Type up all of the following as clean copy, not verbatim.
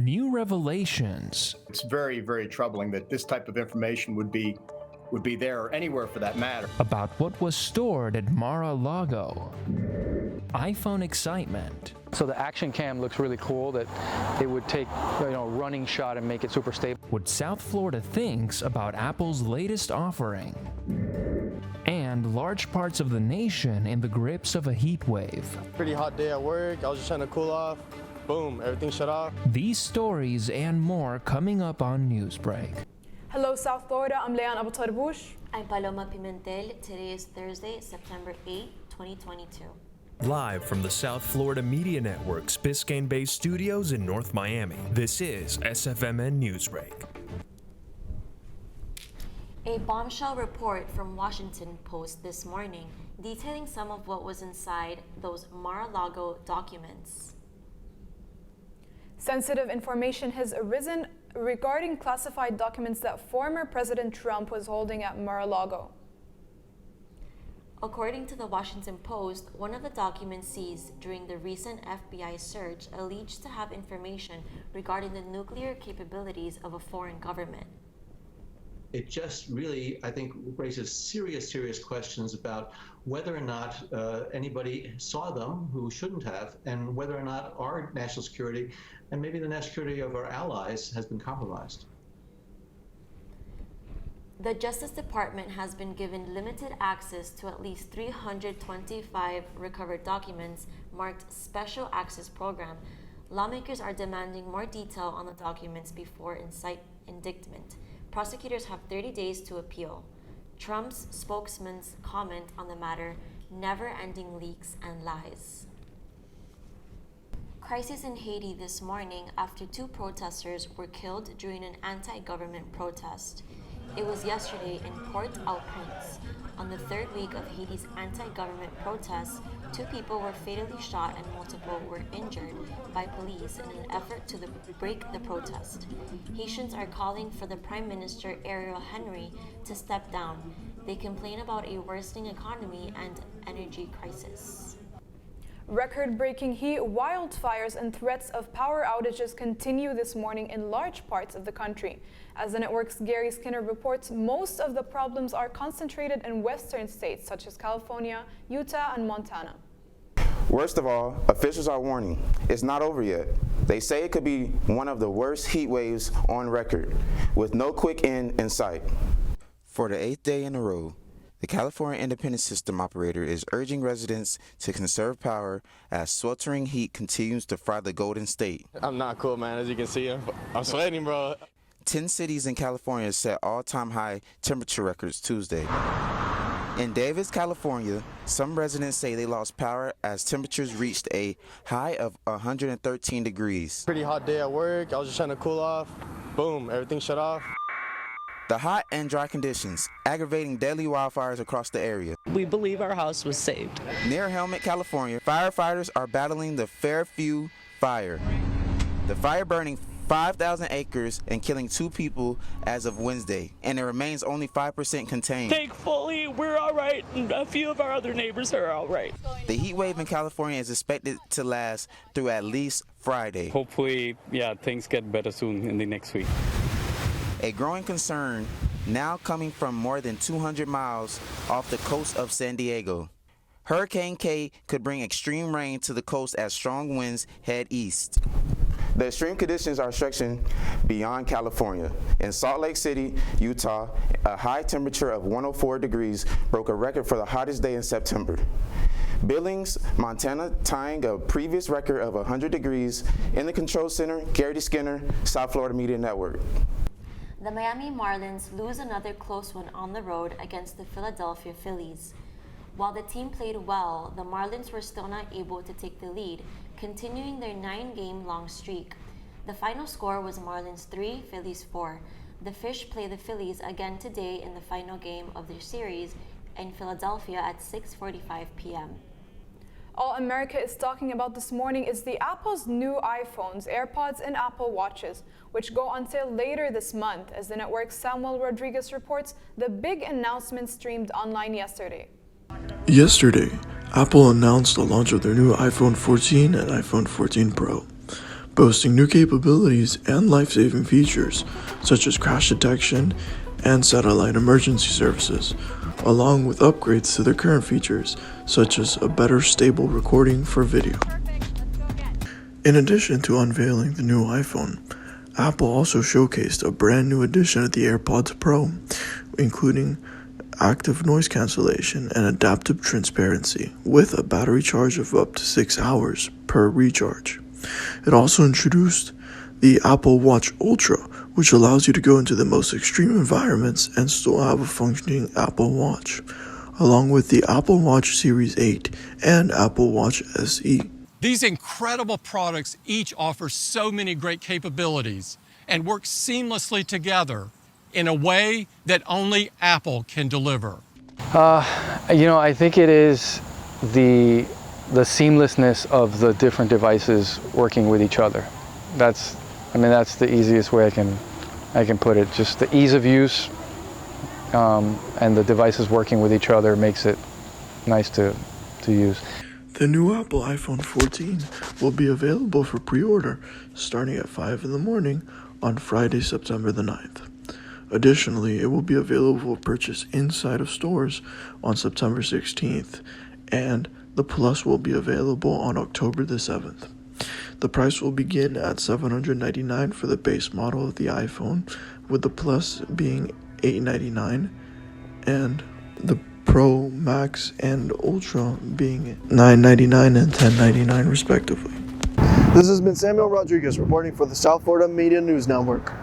new revelations. It's very, very troubling that this type of information would be there or anywhere for that matter. About what was stored at Mar-a-Lago. iPhone excitement. So the action cam looks really cool, that it would take a running shot and make it super stable. What South Florida thinks about Apple's latest offering. And large parts of the nation in the grips of a heat wave. Pretty hot day at work. I was just trying to cool off. Boom, everything shut off. These stories and more coming up on Newsbreak. Hello, South Florida. I'm Leon Abu Tarbush. I'm Paloma Pimentel. Today is Thursday, September 8, 2022. Live from the South Florida Media Network's Biscayne-based studios in North Miami, this is SFMN Newsbreak. A bombshell report from Washington Post this morning detailing some of what was inside those Mar-a-Lago documents. Sensitive information has arisen regarding classified documents that former President Trump was holding at Mar-a-Lago. According to the Washington Post, one of the documents seized during the recent FBI search alleged to have information regarding the nuclear capabilities of a foreign government. It just really, I think, raises serious questions about whether or not anybody saw them who shouldn't have, and whether or not our national security and maybe the national security of our allies has been compromised. The Justice Department has been given limited access to at least 325 recovered documents marked Special Access Program. Lawmakers are demanding more detail on the documents before indictment. Prosecutors have 30 days to appeal. Trump's spokesman's comment on the matter: never-ending leaks and lies. Crisis in Haiti this morning after 2 protesters were killed during an anti-government protest. It was yesterday in Port-au-Prince. On the 3rd week of Haiti's anti-government protests, 2 people were fatally shot and multiple were injured by police in an effort to break the protest. Haitians are calling for the Prime Minister Ariel Henry to step down. They complain about a worsening economy and energy crisis. Record-breaking heat, wildfires, and threats of power outages continue this morning in large parts of the country. As the network's Gary Skinner reports, most of the problems are concentrated in western states such as California, Utah, and Montana. Worst of all, officials are warning, it's not over yet. They say it could be one of the worst heat waves on record, with no quick end in sight. For the 8th day in a row, the California Independent System Operator is urging residents to conserve power as sweltering heat continues to fry the Golden State. I'm not cool, man. As you can see, I'm sweating, bro. 10 cities in California set all-time high temperature records Tuesday. In Davis, California, some residents say they lost power as temperatures reached a high of 113 degrees. Pretty hot day at work. I was just trying to cool off. Boom, everything shut off. The hot and dry conditions aggravating deadly wildfires across the area. We believe our house was saved. Near Helmet, California, firefighters are battling the Fairview fire. The fire burning 5,000 acres and killing 2 people as of Wednesday, and it remains only 5% contained. Thankfully, we're all right, and a few of our other neighbors are all right. The heat wave in California is expected to last through at least Friday. Hopefully, things get better soon in the next week. A growing concern now coming from more than 200 miles off the coast of San Diego. Hurricane K could bring extreme rain to the coast as strong winds head east. The extreme conditions are stretching beyond California. In Salt Lake City, Utah, a high temperature of 104 degrees broke a record for the hottest day in September. Billings, Montana, tying a previous record of 100 degrees. In the control center, Gary Skinner, South Florida Media Network. The Miami Marlins lose another close one on the road against the Philadelphia Phillies. While the team played well, the Marlins were still not able to take the lead, continuing their 9-game-long streak. The final score was Marlins 3, Phillies 4. The Fish play the Phillies again today in the final game of their series in Philadelphia at 6:45 p.m. All America is talking about this morning is the Apple's new iPhones, AirPods, and Apple Watches, which go on sale later this month. As the network's Samuel Rodriguez reports, the big announcement streamed online yesterday. Yesterday, Apple announced the launch of their new iPhone 14 and iPhone 14 Pro. boasting new capabilities and life-saving features such as crash detection and satellite emergency services, along with upgrades to their current features such as a better stable recording for video. In addition to unveiling the new iPhone, Apple also showcased a brand new edition of the AirPods Pro, including active noise cancellation and adaptive transparency with a battery charge of up to 6 hours per recharge. It also introduced the Apple Watch Ultra, which allows you to go into the most extreme environments and still have a functioning Apple Watch, along with the Apple Watch Series 8 and Apple Watch SE. These incredible products each offer so many great capabilities and work seamlessly together in a way that only Apple can deliver. I think it is the seamlessness of the different devices working with each other. That's the easiest way I can put it. Just the ease of use and the devices working with each other makes it nice to use. The new Apple iPhone 14 will be available for pre-order starting at 5 in the morning on Friday, September the 9th. Additionally, it will be available for purchase inside of stores on September 16th, and the Plus will be available on October the 7th. The price will begin at $799 for the base model of the iPhone, with the Plus being $899 and the Pro, Max, and Ultra being $999 and $1099 respectively. This has been Samuel Rodriguez reporting for the South Florida Media News Network.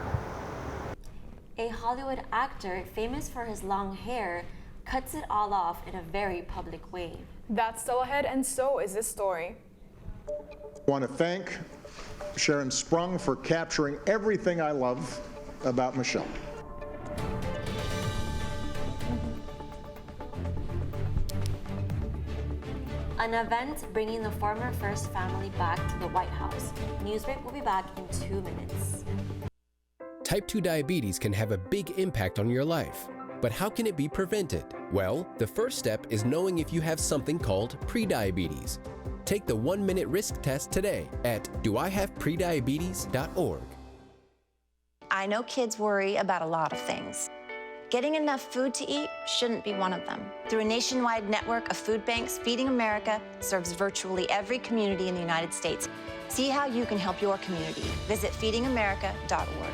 A Hollywood actor famous for his long hair cuts it all off in a very public way. That's still ahead, and so is this story. I want to thank Sharon Sprung for capturing everything I love about Michelle. An event bringing the former First family back to the White House. Newsbreak will be back in 2 minutes. Type 2 diabetes can have a big impact on your life. But how can it be prevented? Well, the first step is knowing if you have something called prediabetes. Take the 1-minute risk test today at doihaveprediabetes.org. I know kids worry about a lot of things. Getting enough food to eat shouldn't be one of them. Through a nationwide network of food banks, Feeding America serves virtually every community in the United States. See how you can help your community. Visit feedingamerica.org.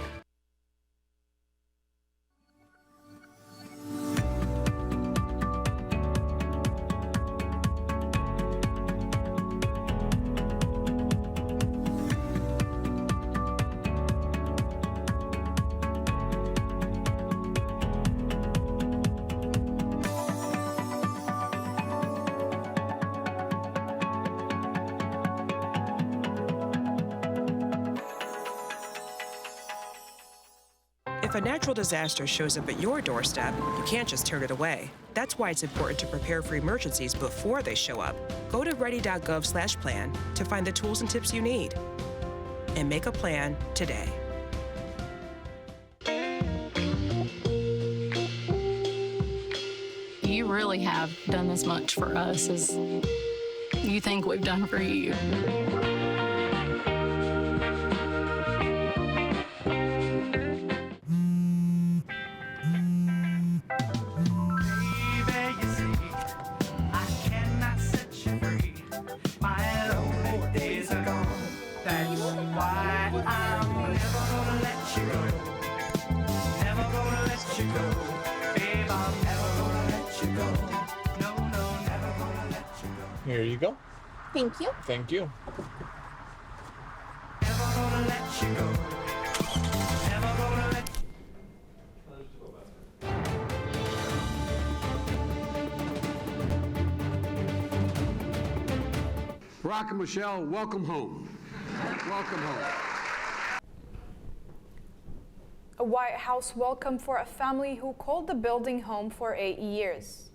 If a natural disaster shows up at your doorstep, you can't just turn it away. That's why it's important to prepare for emergencies before they show up. Go to ready.gov/plan to find the tools and tips you need. And make a plan today. You really have done as much for us as you think we've done for you. Here you go. Thank you. Thank you. Barack and Michelle, welcome home. Welcome home. A White House welcome for a family who called the building home for 8 years.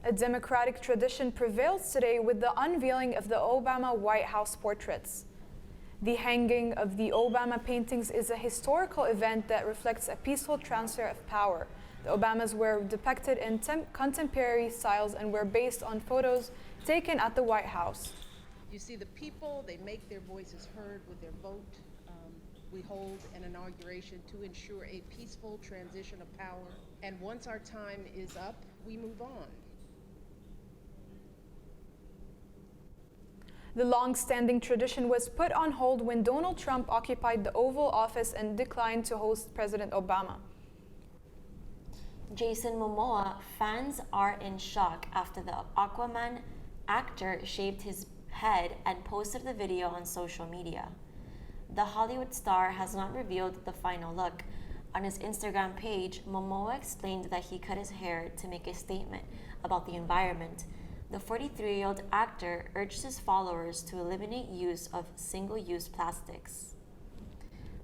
A Democratic tradition prevails today with the unveiling of the Obama White House portraits. The hanging of the Obama paintings is a historical event that reflects a peaceful transfer of power. The Obamas were depicted in contemporary styles and were based on photos taken at the White House. You see, the people, they make their voices heard with their vote. We hold an inauguration to ensure a peaceful transition of power. And once our time is up, we move on. The long-standing tradition was put on hold when Donald Trump occupied the Oval Office and declined to host President Obama. Jason Momoa, fans are in shock after the Aquaman actor shaved his head and posted the video on social media. The Hollywood star has not revealed the final look. On his Instagram page, Momoa explained that he cut his hair to make a statement about the environment. The 43-year-old actor urged his followers to eliminate use of single-use plastics.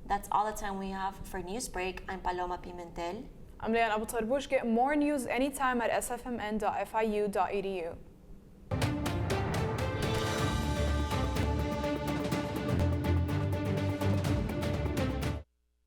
That's all the time we have for Newsbreak. I'm Paloma Pimentel. I'm Leanne Abu Tarbush. Get more news anytime at sfmn.fiu.edu.